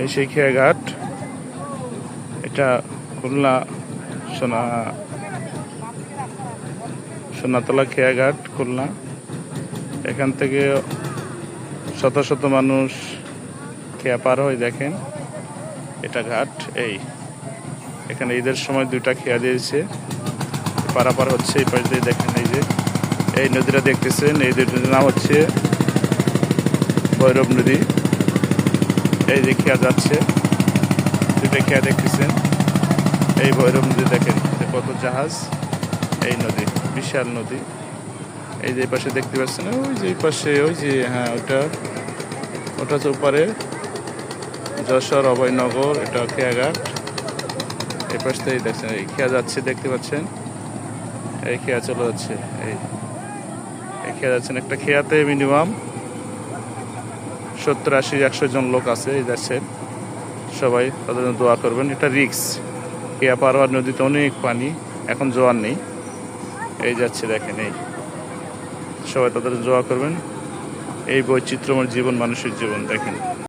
এই সেই খেয়াঘাট, এটা খুলনা সোনাতলা খেয়াঘাট খুলনা। এখান থেকে শত শত মানুষ খেয়া পার হয়। দেখেন এটা ঘাট। এখানে ঈদের সময় দুইটা খেয়া দিয়েছে, পারাপার হচ্ছে। এই পাশ দিয়ে দেখেন, এই যে এই নদীটা দেখতেছেন, এই নদীর নাম হচ্ছে ভৈরব নদী। এই যে খেয়া যাচ্ছে, দুইটা খেয়া দেখতেছেন। এই ভৈরব নদী দেখেন কত জাহাজ। এই নদী বিশাল নদী। এই যে পাশে দেখতে পাচ্ছেন, ওই যে পাশে, ওই যে হ্যাঁ ওটা হচ্ছে ওপারে যশোর অভয়নগর, এটা খেয়াঘাট। এই পাশ থেকে দেখছেন এই খেয়া যাচ্ছে, দেখতে পাচ্ছেন এই খেয়া চলে যাচ্ছে। এই খেয়া যাচ্ছেন, একটা খেয়াতে মিনিমাম 70, 80, 100 জন লোক আছে। এই যাচ্ছেন, সবাই তাদের জন্য দোয়া করবেন। এটা রিক্স, খেয়া পার হওয়ার, নদীতে অনেক পানি, এখন জোয়ার নেই। এই যাচ্ছে দেখেন, এই সবাই তাদের দোয়া করবেন। এই বৈচিত্র্যময় জীবন, মানুষের জীবন দেখেন।